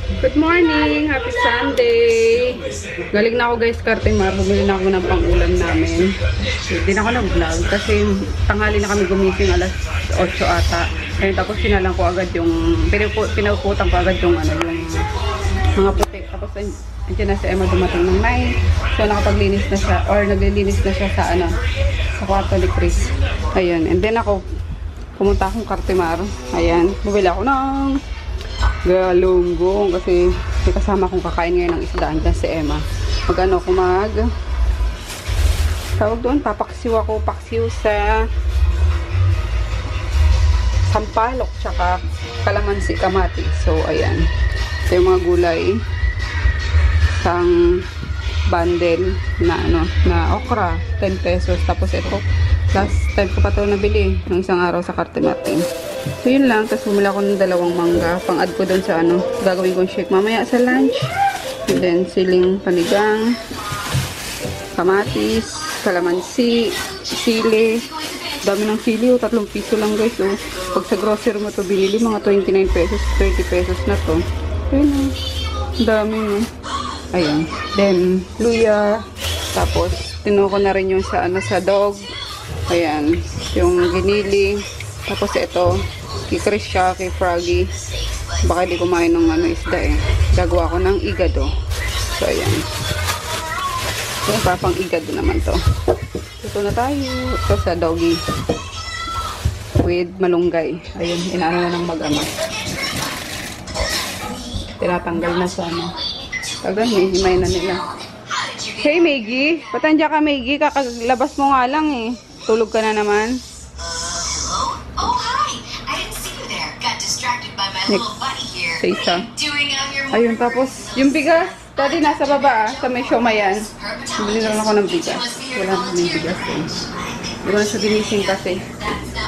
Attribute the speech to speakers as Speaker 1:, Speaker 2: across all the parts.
Speaker 1: Good morning! Happy Sunday! Galing na ako guys, Cartimar. Bumili na ako ng pang-ulam namin. Hindi na ako nag-vlog kasi tanghali na kami gumising alas 8 ata. Ayun, tapos sinalang ko agad yung, pinauputan ko agad yung, yung mga putik. Tapos andyan na si Emma dumating ng 9. So nakapaglinis na siya, or naglilinis na siya sa sa kwarto ni Chris. Ayun, and then ako, pumunta akong Cartimar. Ayan, bumili ako ng galunggong kasi may kasama kong kakain ngayon ng isda. Andyan si Emma. Mag-ano ko tawag doon, papaksiw ako, paksiw sa sampalok tsaka kalamansi, kamati. So ayan, ito yung mga gulay, isang bundle na okra, 10 pesos. Tapos ito, last time ko pa ito nabili ng isang araw sa Cartimar. So yun lang, tapos bumili ako ng 2 mangga, pang-add ko doon sa gagawin kong shake mamaya sa lunch. And then siling panigang, kamatis, kalamansi, sili. Dami ng sili, 3 piso lang guys. So pag sa grocery mo to binili, mga 29 pesos, 30 pesos na to. Ayun, dami no. Ayun, then luya. Tapos tinuko na rin yung sa dog. Ayan, yung giniling. Tapos ito, kay Chris siya, kay Froggy. Baka di kumain ng isda eh. Gagawa ko ng igado. So, ayan. So, papang igado naman to. Ito na tayo. Ito sa doggy. With malunggay. Ayun, inaano na ng mag-ama. Tinatanggal na sa Tagal, himay na nila. Hey, Maggie. Patandya ka, Maggie. Kakalabas mo nga lang eh. Tulog ka na naman. Sa isa. Ayun, tapos yung bigas, daddy nasa baba sa may siyomayan. Bili na lang ako ng bigas. Wala na kami bigas eh. Hindi ko na siya ginising kasi.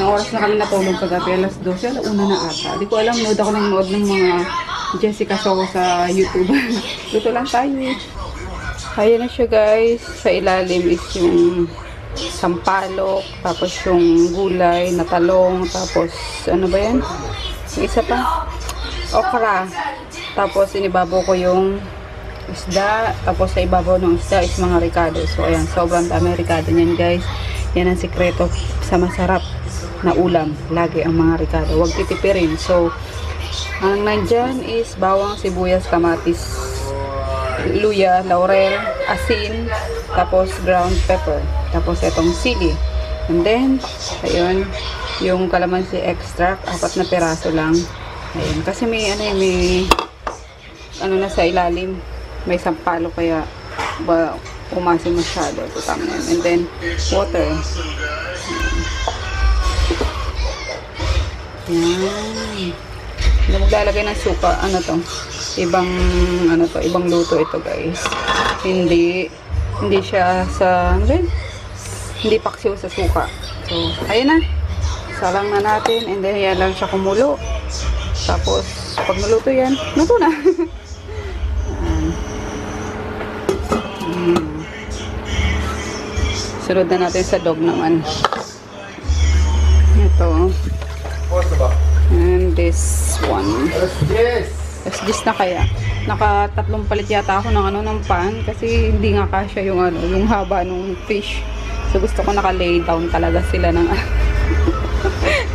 Speaker 1: Ang oras na kami natulog kagabi, alas 12, alauna na ata. Hindi ko alam, nood ako ng mga Jessica Soho sa YouTube. Luto lang tayo. Kaya na siya guys. Sa ilalim is yung sampalok, tapos yung gulay na talong, tapos ano ba yan? Yung isa pa, okra. Tapos inibabaw ko yung isda, tapos sa ibabaw ng isda is mga ricado. So ayan, sobrang dami ricado niyan guys. Yan ang sikreto sa masarap na ulam. Lagi ang mga ricado, huwag titipirin. So ang nandyan is bawang, sibuyas, kamatis, luya, laurel, asin, tapos ground pepper, tapos itong sili. And then ayun, yung kalamansi extract, 4 na piraso lang. Ayun, kasi may na sa ilalim, may sampalo, kaya ba umasin masyado. So tama yan. And then water. Yan. Hindi maglalagay ng suka. Ibang luto ito guys. Hindi siya sa hindi paksiw sa suka. So ayun na, salang na natin, and then yan lang siya kumulo. Tapos pag naluto yan, luto na. Sunod na natin sa dog naman. Ito. And this one. Tapos this na kaya. Naka 3 palit yata ako ng pan kasi hindi nga kasya yung haba ng fish. So gusto ko naka-lay down talaga sila ng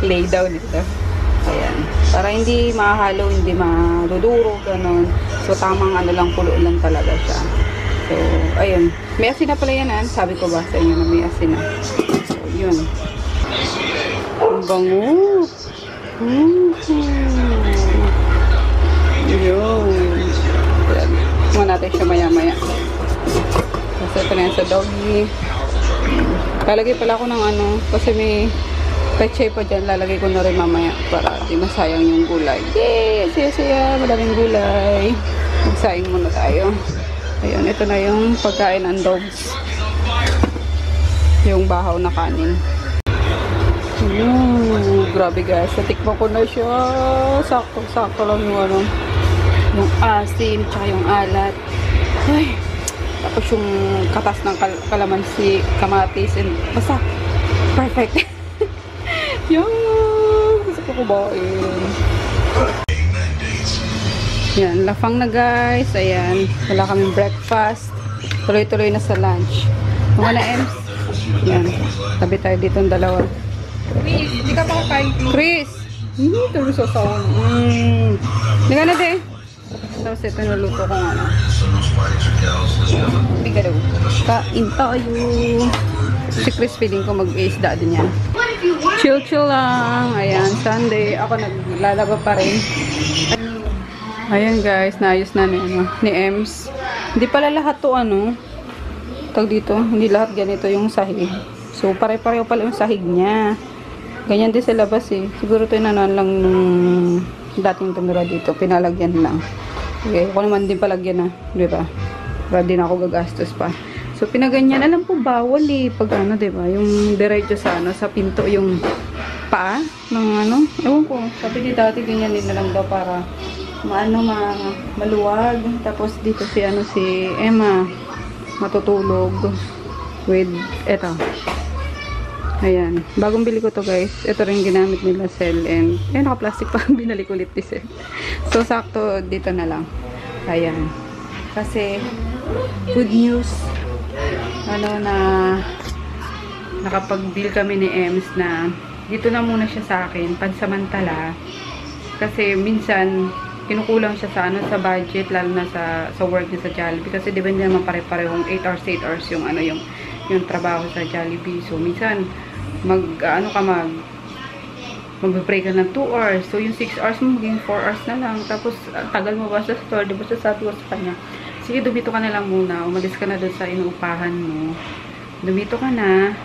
Speaker 1: lay down ito. Ayan. Para hindi mahalo, hindi maduduro, ganun. So tamang lang, pulo lang talaga siya. So, ayun. May asin na pala yan, sabi ko ba sa inyo na may asin na. So, yun. Ang bango. Yun. Kuha natin siya maya-maya. Kasi ito na yan sa doggy. Lalagay pala ako ng kasi may pechay pa dyan. Lalagay ko na rin mamaya para di masayang yung gulay. Yay! Saya-saya! Madaming gulay. Magsayang muna tayo. Ayun, ito na yung pagkain ng dogs. Yung bahaw na kanin. Grabe guys, natikman ko na siya. Sakto lang yung yung asin, tsaka yung alat. Ay, tapos yung katas ng kalamansi, kamatis, and basta perfect. Yung gusto ko kumain. Yan, lafang na guys. Ayan, wala kaming breakfast. Tuloy-tuloy na sa lunch. Mga na, Ems. Yan, tabi tayo dito ang dalawa.
Speaker 2: Chris, hindi ka pa kakain.
Speaker 1: Chris! Tulog sa saon. Hindi ka na, de. Tapos ito naluto kong ano. Bigaro. Kain tayo. Si Chris feeling ko mag-isda din yan. Chill-chill lang. Ayan, Sunday. Ako naglalaba pa rin. Ayan guys, naayos na ni Ems. Hindi pala lahat to ano. Tag dito, hindi lahat ganito yung sahig. So, pare-pareho pala yung sahig niya. Ganyan din sa labas eh. Siguro ito inanuan lang nung dating tumira dito. Pinalagyan lang. Okay, ako naman din palagyan na. Diba? Para din ako gagastos pa. So, pinaganyan. Alam po, bawal eh. Pag ano, diba? Yung diretso sa ano, sa pinto yung paa ng ano. Ewan ko. Sabi ni dati, ganyan din na lang daw para maluwag. Tapos dito si ano, si Emma matutulog with eto. Ayan. Bagong bili ko to guys. Ito rin ginamit nila Cell and naka-plastic pa. Binalik ulit ni Cell. So, sakto dito na lang. Ayan. Kasi, good news. Ano na, nakapag-deal kami ni Ems na dito na muna siya sa akin. Pansamantala. Kasi, minsan, kinukulang siya sa ano, sa budget. Lalo na sa work niya sa Jollibee. Kasi, di ba hindi naman pare-parehong 8 hours yung ano, yung trabaho sa Jollibee. So, minsan, mag-pray ka ng 2 hours. So, yung 6 hours mo, maging 4 hours na lang. Tapos, tagal mo ba sa store? Diba sabi ko sa kanya, sige, dumito ka na lang muna. Umalis ka na doon sa inuupahan mo. Dumito ka na.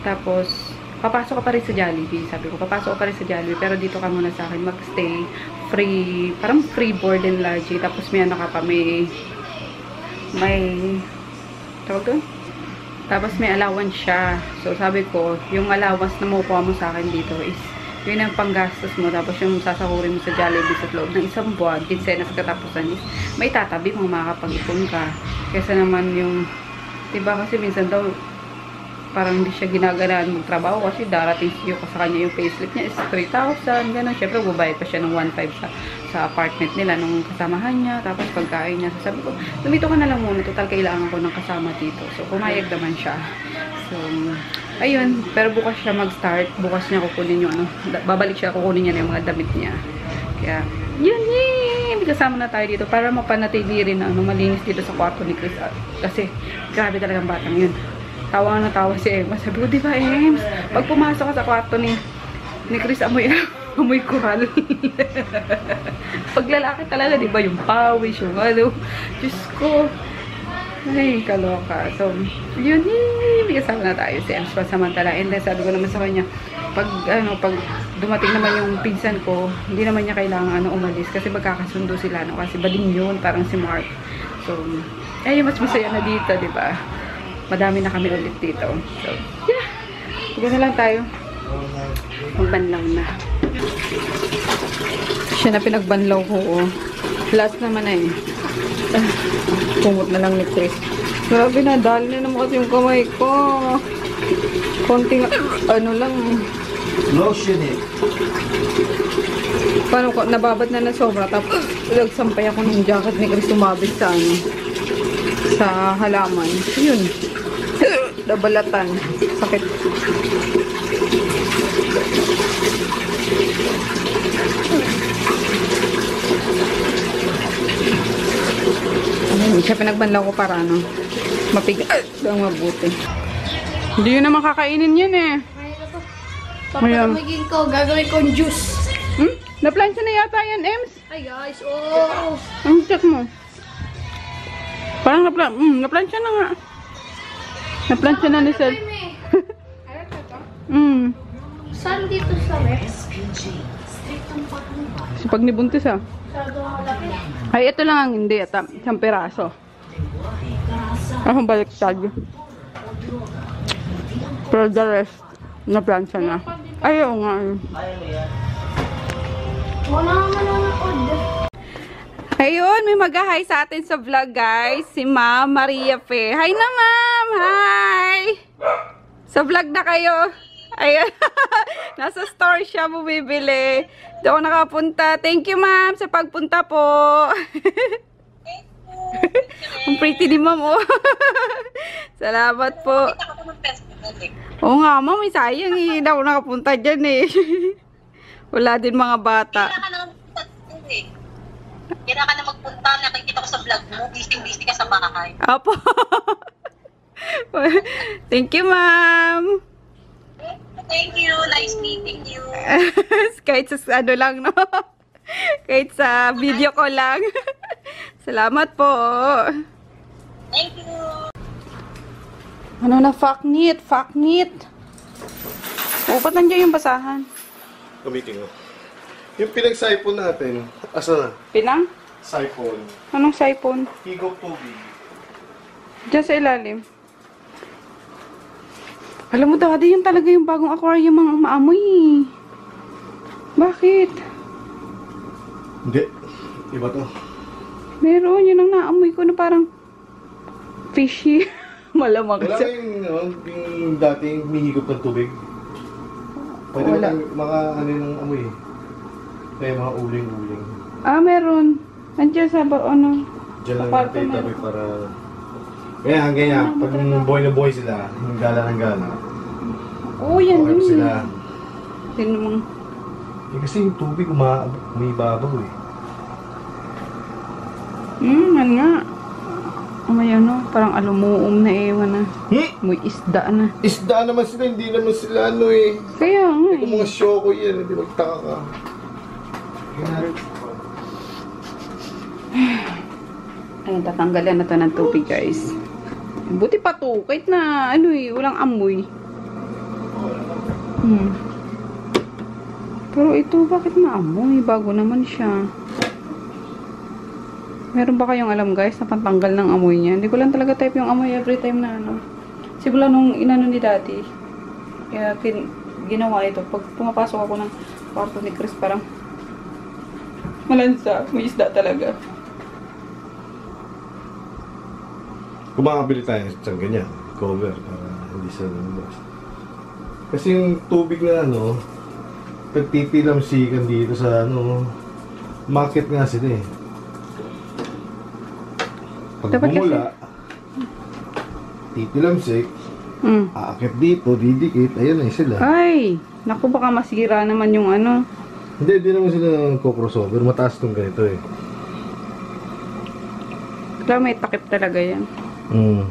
Speaker 1: Tapos, papasok ka pa rin sa Jollibee. Sabi ko, papasok ka pa rin sa Jollibee. Pero dito ka muna sa akin. Magstay. Free. Parang free board and lodging. Tapos, may ano ka pa. May tawag doon? Tapos may allowance siya. So, sabi ko, yung allowance na makukuha mo sa akin dito is, yun ang panggastos mo. Tapos yung sasakurin mo sa Jollibee sa loob ng isang buwan, kinsenas katapusan is, may tatabi kung makakapag-ipon ka. Kesa naman yung, diba kasi minsan daw, parang hindi siya ginaganaan magtrabaho kasi darating siya sa kanya yung payslip niya is 3,000, gano'n. Siyempre, bubayad pa siya ng 1,500 sa apartment nila nung kasamahan niya. Tapos pagkain niya. So, sabi ko, lumito ka na lang muna. Total, kailangan ko ng kasama dito. So, pumayag naman siya. So, ayun. Pero bukas siya mag-start. Bukas niya kukunin yung ano. Babalik siya, kukunin niya na yung mga damit niya. Kaya, yun, yay! Kasama na tayo dito para mapanatili rin na ano, malinis dito sa kwarto ni Chris. Kasi, grabe talagang batang yun. Tawa na tawa si Emma. Sabi ko, diba, Ems? Pag pumasok ka sa kwarto ni Chris, amoy kural. Pag lalaki talaga, diba, yung pawis, yung ano. Diyos ko. Ay, kaloka. So, yun, kasama na tayo si Ems pasamantala. And then, sabi ko naman sa kanya, pag dumating naman yung pinsan ko, hindi naman niya kailangan umalis. Kasi magkakasundo sila, no? Kasi bading yun, parang si Mark. So, mas masaya na dito, diba? Madami na kami ulit dito. So, yeah. Huwag na lang tayo. Magbanlaw na. Siya na pinagbanlaw ko. Oh. Last naman na eh. Kumot na lang ni Chris. Grabe na. Dali na naman kasi yung kamay ko. Konting ano lang.
Speaker 3: Lotion eh.
Speaker 1: Paano ko? Nababad na sobra. Tapos nagsampay ako ng jacket ni Chris. Tumabit sa ano. Sa halaman. Yun. Nabalatan. Sakit. Siya pinagbanlaw ko para ano, mapigat lang mabuti. Hindi yun naman kakainin yun eh.
Speaker 2: Papalamigin ko, gagawin kong juice.
Speaker 1: Naplansya na yata yan, Ems.
Speaker 2: Hi guys, oh!
Speaker 1: Ang check mo. Parang naplansya na nga. Naplansya na ni Sel.
Speaker 2: Saan dito sa Rex?
Speaker 1: So, pag nibuntis ah. Ay, ito lang ang hindi. Isang peraso. Ang baliktad. Pero the rest, naplansya na. Ayaw nga.
Speaker 2: Wala nga manonood.
Speaker 1: Ayun, may mag-hi sa atin sa vlog, guys. Si Ma'am Maria Fe. Hi na, Ma'am! Hi! Sa vlog na kayo. Ayan. Nasa store siya bumibili. Di ako nakapunta. Thank you, ma'am, sa pagpunta po. Ang pretty ni ma'am, oh. Salamat po. Oo nga, ma'am. Sayang eh. Hindi ako nakapunta dyan eh. Wala din mga bata.
Speaker 4: Kailangan ka na magpunta. Nakikita ko sa vlog mo. Busy-busy ka sa bahay.
Speaker 1: Apo. Thank you, ma'am.
Speaker 4: Thank you. Nice meeting you.
Speaker 1: Kahit sa ano lang, no? Kahit sa video ko lang. Salamat po.
Speaker 4: Thank you.
Speaker 1: Ano na, fuck-knit, fuck-knit. O, ba't nandiyan yung basahan?
Speaker 5: Meeting, oh. Yung pinag-siphon natin, asa na?
Speaker 1: Pinang?
Speaker 5: Siphon.
Speaker 1: Anong siphon?
Speaker 5: Higop tubig.
Speaker 1: Diyan sa ilalim. Alam mo, daddy, yun talaga yung bagong aquarium ang maamoy. Bakit?
Speaker 5: Hindi. Iba to.
Speaker 1: Meron, yun ang naamoy ko na parang fishy. Malamang
Speaker 5: Wala
Speaker 1: siya.
Speaker 5: yung dating humihigop ng tubig. Pwede
Speaker 1: Wala.
Speaker 5: mga ano ng amoy. Kaya mga uling-uling.
Speaker 1: Ah, meron. Andiyan sa ano.
Speaker 5: Diyan lang
Speaker 1: Aparte
Speaker 5: natin
Speaker 1: meron.
Speaker 5: tabi para... Kaya ganyan, pag boy na boy sila, yung gala ng gala.
Speaker 1: Oo, yan
Speaker 5: Okay
Speaker 1: yun.
Speaker 5: sila.
Speaker 1: Tinumang.
Speaker 5: Eh, kasi yung tubig umibabaw eh.
Speaker 1: Yan nga. May ano, parang alumuum na ewan na. May isda na.
Speaker 5: Isda naman sila, hindi naman sila ano eh.
Speaker 1: Kaya nga
Speaker 5: Kung
Speaker 1: eh.
Speaker 5: mga syoko yan, hindi magtaka ka.
Speaker 1: Ayun, tatanggalan na to ng tubig, guys. Buti pa to, kahit na ano eh, walang amoy. Pero ito, bakit maamoy? Bago naman siya. Meron ba kayong alam, guys, na pantanggal ng amoy niya? Hindi ko lang talaga type yung amoy every time na ano. Simula nung inano ni daddy, kaya ginawa ito. Pag pumapasok ako ng kwarto ni Chris, parang malansa. May isda talaga.
Speaker 5: Kung makabili tayo sa ganyan, cover, para hindi sila lumabas. Kasi yung tubig na ano, pagtitilamsikan dito sa ano, market nga sila eh. Pag
Speaker 1: Dapat
Speaker 5: bumula, titilamsik,
Speaker 1: Mm.
Speaker 5: aakit dito, didikit, ayun na sila.
Speaker 1: Ay, naku, baka masira naman yung ano.
Speaker 5: Hindi naman sila nagko-crossover, mataas tong ganito eh.
Speaker 1: Kaya may takip talaga yan.
Speaker 5: Mm.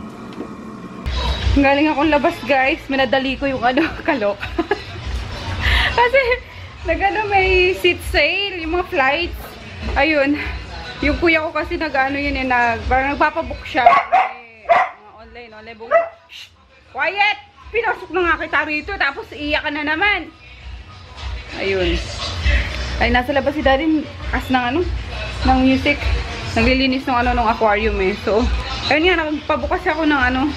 Speaker 1: Galing akong labas, guys. Minadali ko yung ano, kalok. Kasi, nagano may seat sale, yung mga flights. Ayun. Yung kuya ko kasi nag-ano yun eh, parang nagpapabook siya. Mga online book. Shh! Quiet! Pinasok na nga kita rito, tapos iiyak ka na naman. Ayun. Ay, nasa labas si daddy, as ng ano, ng music. Naglilinis ng ano, ng aquarium eh. So, ayun nga, nagpabukas ako ng ano,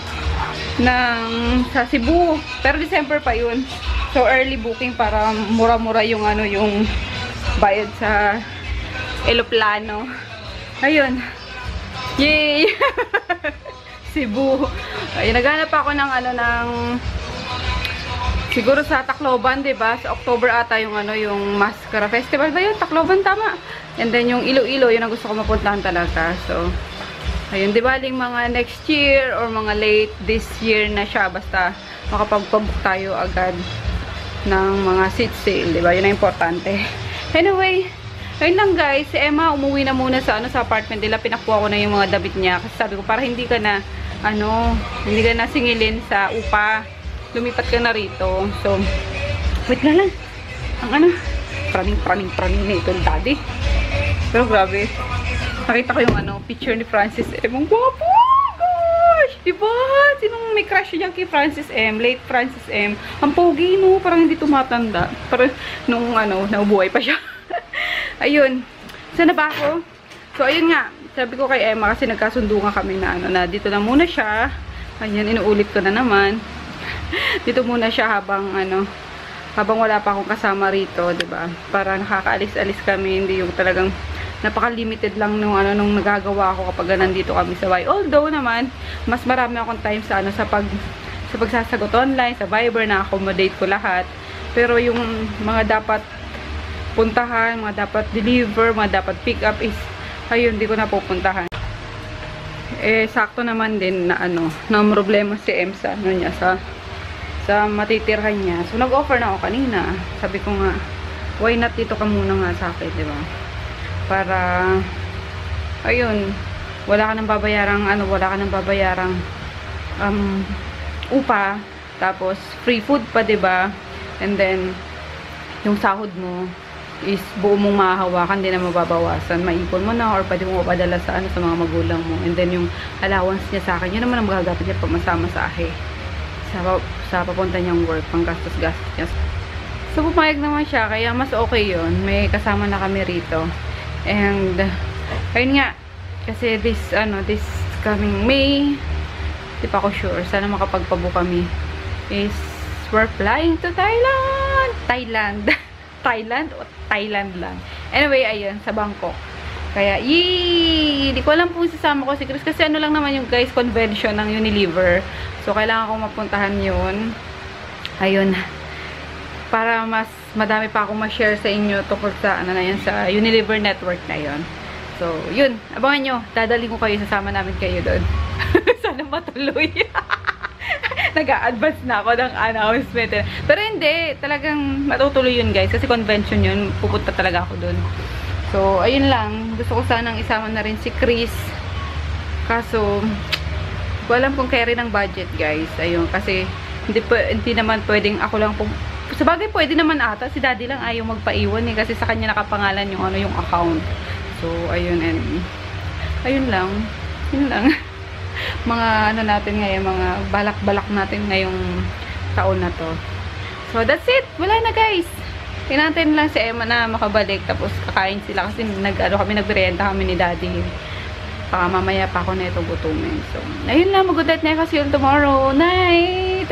Speaker 1: sa Cebu. Pero December pa yun. So, early booking para mura-mura yung ano, yung bayad sa eloplano. Ayun. Yay! Cebu. Ayun, naghanap ako ng ano, ng siguro sa Tacloban, 'di ba? Sa October ata yung ano, yung Mascara Festival ba 'yun? Tacloban, tama. And then yung Iloilo, 'yun ang gusto ko mapuntahan talaga. So, ayun, 'di ba, ling mga next year or mga late this year na siya, basta makapag-book tayo agad ng mga seat sale, 'di ba? 'Yun ang importante. Anyway, ayun lang, guys. Si Emma umuwi na muna sa ano, sa apartment nila. Pinakuha ko na yung mga damit niya kasi sabi ko para hindi ka na ano, hindi ka na singilin sa upa. Lumipat ka na rito. So, wait na lang. Ang ano, praning na ito, daddy. Pero grabe. Nakita ko yung ano, picture ni Francis M. Ang guwapo! Gosh! Diba? Sinong may crush niya kay Francis M? Late Francis M. Ang pogi, no? Parang hindi tumatanda. Parang nung ano, naubuhay pa siya. Ayun. Sana ba ako? So, ayun nga. Sabi ko kay Emma kasi nagkasundo nga kami na ano, na dito na muna siya. Ayan, inuulit ko na naman. Dito muna siya habang ano, habang wala pa akong kasama rito, 'di ba? Para nakakaalis-alis kami, hindi yung talagang napaka-limited lang nung ano nung nagagawa ko kapag nandito kami sa bahay. Although naman, mas marami akong time sa ano sa sa pagsasagot online, sa Viber, na-accommodate ko lahat. Pero yung mga dapat puntahan, mga dapat deliver, mga dapat pick up is, ayun, hindi ko na pupuntahan. Eh, sakto naman din na na problema si M sa niya, sa matitirhan niya. So, nag-offer na ako kanina. Sabi ko nga, why not dito ka muna nga sa akin, di ba? Para, ayun, wala ka nang babayarang, upa, tapos free food pa, di ba? And then, yung sahod mo is buo mong mahahawakan, din na mababawasan. Maipon mo na, or pwede mo mapadala sa sa mga magulang mo. And then, yung allowance niya sa akin, yun naman ang magagamit niya pag masama sa ahe. Sa papunta niyang work, pang gastos-gastos niya. So, pumayag naman siya, kaya mas okay yun. May kasama na kami rito. And, ayun nga, kasi this coming May, di pa ako sure, sana makapagpabook kami, is we're flying to Thailand o Thailand lang. Anyway, ayun, sa Bangkok. Kaya, hindi ko alam kung sasama ko si Chris, kasi lang naman yung guys, convention ng Unilever. So, kailangan kong mapuntahan yun. Ayun. Para mas madami pa akong ma-share sa inyo tungkol sa, sa Unilever network na yun. So, yun. Abangan nyo. Dadaling ko kayo. Sasama namin kayo doon. Sana matuloy. Nag-a-advance na ako ng announcement. Pero hindi. Talagang matutuloy yun, guys. Kasi convention yun. Pupunta talaga ako doon. So, ayun lang. Gusto ko sanang isama na rin si Chris. Kaso, hindi ko alam kung kaya rin ang budget, guys. Ayun. Kasi, hindi naman pwedeng ako lang sabagay, pwede naman ata. Si daddy lang ayaw magpaiwan eh. Kasi sa kanya nakapangalan yung account. So, ayun. And, ayun lang. Yun lang. Mga natin ngayon, mga balak-balak natin ngayong taon na to. So, that's it. Wala na, guys. Hinantayin lang si Emma na makabalik. Tapos, kakain sila. Kasi nagberenta kami ni daddy. Baka mamaya pa ako na ito gutumin. So, ayun lang. Mag-good night na kasi yung tomorrow. Night!